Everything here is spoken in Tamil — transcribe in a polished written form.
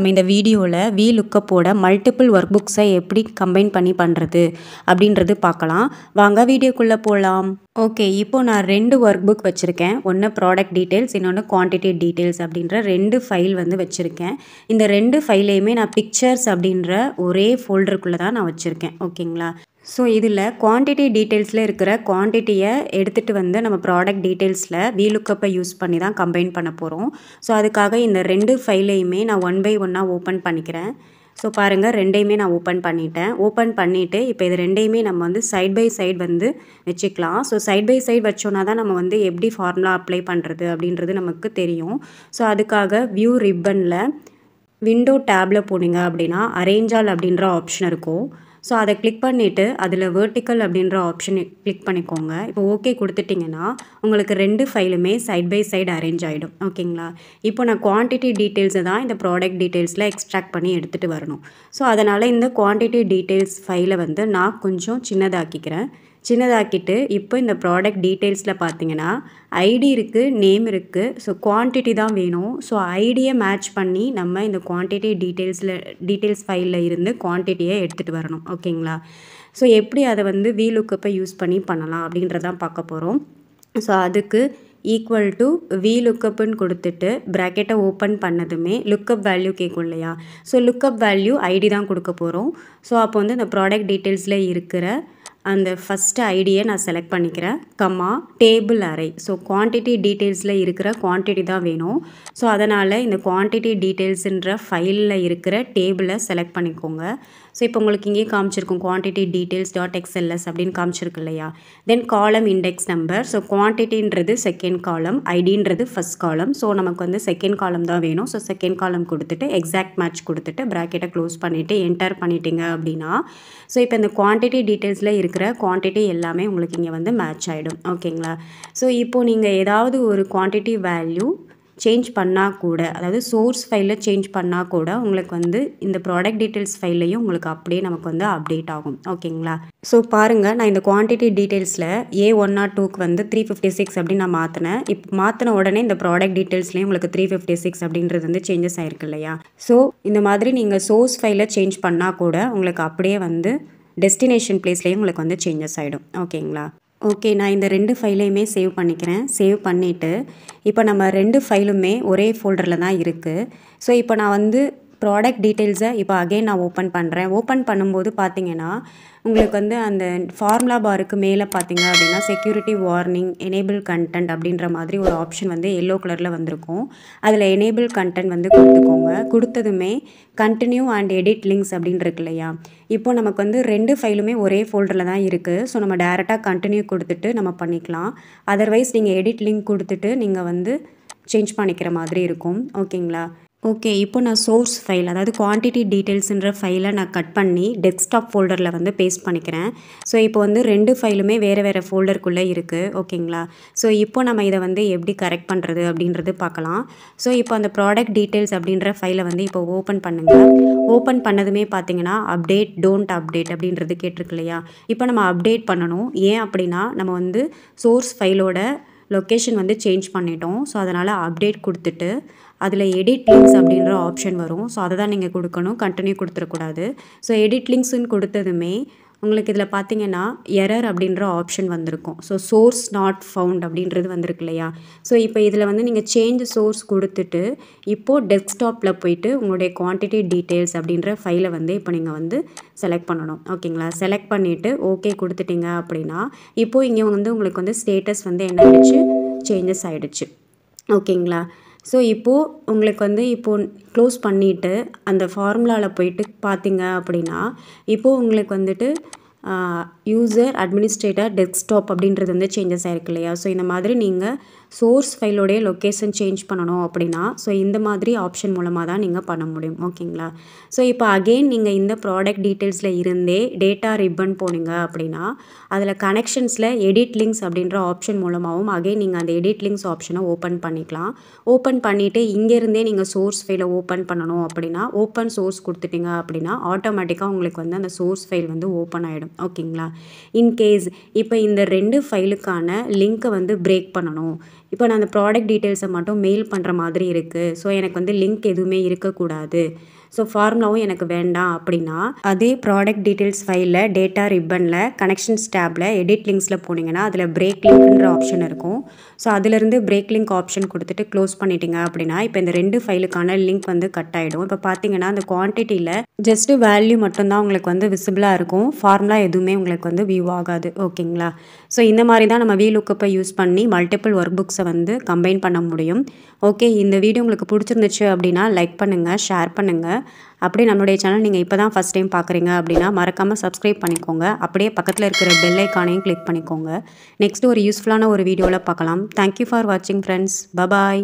நம்ம இந்த வீடியோவில் VLOOKUPஓட மல்டிபிள் ஒர்க் புக்ஸை எப்படி கம்பைன் பண்ணி பண்ணுறது அப்படின்றது பார்க்கலாம். வாங்க வீடியோக்குள்ளே போகலாம். ஓகே, இப்போது நான் 2 ஒர்க் புக் வச்சுருக்கேன். ஒன்று ப்ராடக்ட் டீட்டெயில்ஸ், இன்னொன்று குவான்டிட்டி டீட்டெயில்ஸ் அப்படின்ற 2 ஃபைல் வந்து வச்சுருக்கேன். இந்த 2 ஃபைலையுமே நான் பிக்சர்ஸ் அப்படின்ற ஒரே ஃபோல்டருக்குள்ளே தான் நான் வச்சுருக்கேன். ஓகேங்களா? ஸோ இதில் குவான்டிட்டி டீட்டெயில்ஸில் இருக்கிற குவான்டிட்டியை எடுத்துகிட்டு வந்து நம்ம ப்ராடக்ட் டீட்டெயில்ஸில் VLOOKUPஐ யூஸ் பண்ணி தான் கம்பைன் பண்ண போகிறோம். ஸோ அதுக்காக இந்த 2 ஃபைலையுமே நான் ஒன் பை ஒன்னாக ஓப்பன் பண்ணிக்கிறேன். ஸோ பாருங்கள், 2யுமே நான் ஓப்பன் பண்ணிட்டேன். ஓப்பன் பண்ணிவிட்டு இப்போ இது 2யுமே நம்ம வந்து சைட் பை சைடு வந்து வச்சுக்கலாம். ஸோ சைட் பை சைடு வச்சோன்னா தான் நம்ம வந்து எப்படி ஃபார்முலா அப்ளை பண்ணுறது அப்படின்றது நமக்கு தெரியும். ஸோ அதுக்காக வியூ ரிப்பனில் விண்டோ டேப்பில் போனீங்க அப்படின்னா அரேஞ்ச் ஆல் அப்படின்ற ஆப்ஷன் இருக்கும். ஸோ அதை கிளிக் பண்ணிவிட்டு அதில் வெர்டிக்கல் அப்படின்ற ஆப்ஷனை கிளிக் பண்ணிக்கோங்க. இப்போ ஓகே கொடுத்துட்டிங்கன்னா உங்களுக்கு 2 ஃபைலுமே சைட் பை சைடு அரேஞ்ச் ஆகிடும். ஓகேங்களா? இப்போ நான் குவான்டிட்டி டீட்டெயில்ஸை தான் இந்த ப்ராடக்ட் டீட்டெயில்ஸில் எக்ஸ்ட்ராக்ட் பண்ணி எடுத்துகிட்டு வரணும். ஸோ அதனால் இந்த குவான்டிட்டி டீட்டெயில்ஸ் ஃபைலை வந்து நான் கொஞ்சம் சின்னதாக்கிக்கிறேன். சின்னதாக்கிட்டு இப்போ இந்த ப்ராடக்ட் டீட்டெயில்ஸில் பார்த்தீங்கன்னா ஐடி இருக்குது, நேம் இருக்குது. ஸோ குவான்டிட்டி தான் வேணும். ஸோ ஐடியை மேட்ச் பண்ணி நம்ம இந்த குவான்டிட்டி டீட்டெயில்ஸ் ஃபைலில் இருந்து குவான்டிட்டியை எடுத்துகிட்டு வரணும். ஓகேங்களா? ஸோ எப்படி அதை வந்து VLOOKUPஐ யூஸ் பண்ணி பண்ணலாம் அப்படின்றதான் பார்க்க போகிறோம். ஸோ அதுக்கு ஈக்குவல் டு VLOOKUPன்னு கொடுத்துட்டு ப்ராக்கெட்டை ஓப்பன் பண்ணதுமே லுக்கப் வேல்யூ கேட்கும் இல்லையா? ஸோ லுக்கப் வேல்யூ ஐடி தான் கொடுக்க போகிறோம். ஸோ அப்போ வந்து இந்த ப்ராடக்ட் டீட்டெயில்ஸில் இருக்கிற அந்த ஃபஸ்ட்டு ஐடியை நான் செலக்ட் பண்ணிக்கிறேன். கம்மா டேபிள் அரே. ஸோ குவான்டிட்டி டீட்டெயில்ஸில் இருக்கிற குவான்டிட்டி தான் வேணும். ஸோ அதனால் இந்த குவான்டிட்டி டீட்டெயில்ஸுன்ற ஃபைலில் இருக்கிற டேபிளை செலக்ட் பண்ணிக்கோங்க. ஸோ இப்போ உங்களுக்கு இங்கே காமிச்சிருக்கும் குவான்டிட்டி டீட்டெயில்ஸ் .xls அப்படின்னு காமிச்சிருக்கு இல்லையா? Then column index number. So குவான்டிட்டின்றது செகண்ட் காலம், ஐடின்றது ஃபஸ்ட் காலம். ஸோ நமக்கு வந்து செகண்ட் காலம் தான் வேணும். ஸோ செகண்ட் காலம் கொடுத்துட்டு எக்ஸாக்ட் மேட்ச் கொடுத்துட்டு ப்ராக்கெட்டை க்ளோஸ் பண்ணிவிட்டு என்டர் பண்ணிட்டீங்க அப்படின்னா ஸோ இப்போ இந்த குவான்டிட்டி டீட்டெயில்ஸில் இருக்கிற குவான்டிட்டி எல்லாமே உங்களுக்கு இங்கே வந்து மேட்ச் ஆகிடும். ஓகேங்களா? ஸோ இப்போது நீங்கள் ஏதாவது ஒரு குவான்டிட்டி வேல்யூ சேஞ்ச் பண்ணால் கூட, அதாவது சோர்ஸ் ஃபைலில் சேஞ்ச் பண்ணால் கூட உங்களுக்கு வந்து இந்த ப்ராடக்ட் டீட்டெயில்ஸ் ஃபைல்லையும் உங்களுக்கு அப்படியே நமக்கு வந்து அப்டேட் ஆகும். ஓகேங்களா? ஸோ பாருங்கள், நான் இந்த குவான்டிட்டி டீட்டெயில்ஸில் A102க்கு வந்து 356 அப்படின்னு நான் மாற்றினேன். இப்போ மாற்றின உடனே இந்த ப்ராடக்ட் டீட்டெயில்ஸ்லேயும் உங்களுக்கு 356 அப்படின்றது வந்து சேஞ்சஸ் ஆகிருக்கு இல்லையா? ஸோ இந்த மாதிரி நீங்கள் சோர்ஸ் ஃபைலில் சேஞ்ச் பண்ணால் கூட உங்களுக்கு அப்படியே வந்து டெஸ்டினேஷன் பிளேஸ்லேயும் உங்களுக்கு வந்து சேஞ்சஸ் ஆகிடும். ஓகேங்களா? ஓகே, நான் இந்த 2 ஃபைலையுமே சேவ் பண்ணிக்கிறேன். சேவ் பண்ணிவிட்டு இப்போ நம்ம 2 ஃபைலுமே ஒரே ஃபோல்டரில் தான் இருக்குது. ஸோ இப்போ நான் வந்து ப்ராடக்ட் டீட்டெயில்ஸை இப்போ அகைன் நான் ஓப்பன் பண்ணுறேன். ஓப்பன் பண்ணும்போது பார்த்தீங்கன்னா உங்களுக்கு வந்து அந்த ஃபார்முலா பாருக்கு மேலே பார்த்தீங்க அப்படின்னா செக்யூரிட்டி வார்னிங், எனேபிள் கண்டென்ட் அப்படின்ற மாதிரி ஒரு ஆப்ஷன் வந்து எல்லோ கலரில் வந்திருக்கும். அதில் எனேபிள் கண்டென்ட் வந்து கொடுத்துக்கோங்க. கொடுத்ததுமே கண்டினியூ அண்ட் எடிட் லிங்க்ஸ் அப்படின்னு இருக்கு இல்லையா? இப்போ நமக்கு வந்து 2 ஃபைலுமே ஒரே ஃபோல்டரில் தான் இருக்குது. ஸோ நம்ம டேரெக்டாக கண்டினியூ கொடுத்துட்டு நம்ம பண்ணிக்கலாம். அதர்வைஸ் நீங்கள் எடிட் லிங்க் கொடுத்துட்டு நீங்கள் வந்து சேஞ்ச் பண்ணிக்கிற மாதிரி இருக்கும். ஓகேங்களா? ஓகே, இப்போ நான் சோர்ஸ் ஃபைல், அதாவது குவான்டிட்டி டீட்டெயில்ஸுன்ற ஃபைலை நான் கட் பண்ணி டெஸ்க்டாப் ஃபோல்டரில் வந்து பேஸ்ட் பண்ணிக்கிறேன். ஸோ இப்போ வந்து 2 ஃபைலுமே வேறு வேறு ஃபோல்டருக்குள்ளே இருக்குது. ஓகேங்களா? ஸோ இப்போ நம்ம இதை வந்து எப்படி கரெக்ட் பண்ணுறது அப்படின்றது பார்க்கலாம். ஸோ இப்போ அந்த ப்ராடக்ட் டீட்டெயில்ஸ் அப்படின்ற ஃபைலை வந்து இப்போ ஓப்பன் பண்ணுங்கள். ஓப்பன் பண்ணதுமே பார்த்தீங்கன்னா அப்டேட் டோன்ட் அப்டேட் அப்படின்றது கேட்டிருக்கு இல்லையா? இப்போ நம்ம அப்டேட் பண்ணணும். ஏன் அப்படின்னா நம்ம வந்து சோர்ஸ் ஃபைலோட லொக்கேஷன் வந்து சேஞ்ச் பண்ணிட்டோம். ஸோ அதனால் அப்டேட் கொடுத்துட்டு அதில் எடிட் லிங்க்ஸ் அப்படின்ற ஆப்ஷன் வரும். ஸோ அதை தான் நீங்கள் கொடுக்கணும். கண்டினியூ கொடுத்துடக்கூடாது. ஸோ எடிட் லிங்க்ஸ்ன்னு கொடுத்ததுமே உங்களுக்கு இதில் பார்த்தீங்கன்னா எரர் அப்படின்ற ஆப்ஷன் வந்திருக்கும். ஸோ சோர்ஸ் நாட் ஃபவுண்ட் அப்படின்றது வந்திருக்கு இல்லையா? ஸோ இப்போ இதில் வந்து நீங்கள் சேஞ்ச் சோர்ஸ் கொடுத்துட்டு இப்போது டெஸ்க்டாப்பில் போயிட்டு உங்களுடைய குவான்டிட்டி டீட்டெயில்ஸ் அப்படின்ற ஃபைலை வந்து இப்போ நீங்கள் வந்து செலக்ட் பண்ணணும். ஓகேங்களா? செலக்ட் பண்ணிவிட்டு ஓகே கொடுத்துட்டிங்க அப்படின்னா இப்போது இங்கே வந்து உங்களுக்கு வந்து ஸ்டேட்டஸ் வந்து என்ன ஆகிடுச்சு, சேஞ்சஸ் ஆகிடுச்சு. ஓகேங்களா? ஸோ இப்போது உங்களுக்கு வந்து இப்போது க்ளோஸ் பண்ணிவிட்டு அந்த ஃபார்முலாவில் போயிட்டு பார்த்தீங்க அப்படின்னா இப்போது உங்களுக்கு வந்துட்டு யூசர் அட்மினிஸ்ட்ரேட்டர் டெஸ்க்டாப் அப்படின்றது வந்து சேஞ்சஸ் ஆகிருக்கு இல்லையா? ஸோ இந்த மாதிரி நீங்கள் சோர்ஸ் ஃபைலோடைய லொக்கேஷன் சேஞ்ச் பண்ணணும் அப்படின்னா ஸோ இந்த மாதிரி ஆப்ஷன் மூலமாக தான் நீங்கள் பண்ண முடியும். ஓகேங்களா? ஸோ இப்போ அகெயின் நீங்கள் இந்த ப்ராடக்ட் டீட்டெயில்ஸில் இருந்தே டேட்டா ரிப்பன் போனீங்க அப்படின்னா அதில் கனெக்ஷன்ஸில் எடிட் லிங்க்ஸ் அப்படின்ற ஆப்ஷன் மூலமாகவும் அகெயின் நீங்கள் அந்த எடிட் லிங்க்ஸ் ஆப்ஷனை ஓப்பன் பண்ணிக்கலாம். ஓப்பன் பண்ணிவிட்டு இங்கேருந்தே நீங்கள் சோர்ஸ் ஃபைலை ஓப்பன் பண்ணணும் அப்படின்னா ஓப்பன் சோர்ஸ் கொடுத்துட்டிங்க அப்படின்னா ஆட்டோமேட்டிக்காக உங்களுக்கு வந்து அந்த சோர்ஸ் ஃபைல் வந்து ஓப்பன் ஆகிடும். ஓகேங்களா? இன்கேஸ் இப்போ இந்த 2 ஃபைலுக்கான லிங்க்கை வந்து பிரேக் பண்ணணும். இப்போ நான் அந்த ப்ராடக்ட் டீட்டெயில்ஸை மட்டும் மெயில் பண்ணுற மாதிரி இருக்குது. ஸோ எனக்கு வந்து லிங்க் எதுவுமே இருக்கக்கூடாது. ஸோ ஃபார்முலாவும் எனக்கு வேண்டாம் அப்படின்னா அதே ப்ராடக்ட் டீட்டெயில்ஸ் ஃபைலில் டேட்டா ரிப்பனில் கனெக்ஷன்ஸ் டேப்பில் எடிட் லிங்க்ஸில் போனீங்கன்னா அதில் பிரேக் லிங்க்ன்ற ஆப்ஷன் இருக்கும். ஸோ அதிலிருந்து பிரேக் லிங்க் ஆப்ஷன் கொடுத்துட்டு க்ளோஸ் பண்ணிட்டீங்க அப்படின்னா இப்போ இந்த 2 ஃபைலுக்கான லிங்க் வந்து கட் ஆகிடும். இப்போ பார்த்தீங்கன்னா அந்த குவான்டிட்டியில் ஜஸ்ட் வேல்யூ மட்டும்தான் உங்களுக்கு வந்து விசிபிளாக இருக்கும். ஃபார்முலா எதுவுமே உங்களுக்கு வந்து வியூ ஆகாது. ஓகேங்களா? ஸோ இந்த மாதிரி தான் நம்ம VLOOKUP யூஸ் பண்ணி மல்டிபிள் ஒர்க் புக்ஸை வந்து கம்பைன் பண்ண முடியும். ஓகே, இந்த வீடியோ உங்களுக்கு பிடிச்சிருந்துச்சு அப்படின்னா லைக் பண்ணுங்கள், ஷேர் பண்ணுங்கள். அப்படியே நம்மளுடைய சேனல் நீங்கள் இப்போ தான் ஃபஸ்ட் டைம் பார்க்குறீங்க அப்படின்னா மறக்காமல் சப்ஸ்கிரைப் பண்ணிக்கோங்க. அப்படியே பக்கத்தில் இருக்கிற பெல் ஐக்கானையும் கிளிக் பண்ணிக்கோங்க. நெக்ஸ்ட் ஒரு யூஸ்ஃபுல்லான ஒரு வீடியோவில் பார்க்கலாம். தேங்க்யூ ஃபார் வாட்சிங் ஃப்ரெண்ட்ஸ். பபாய்.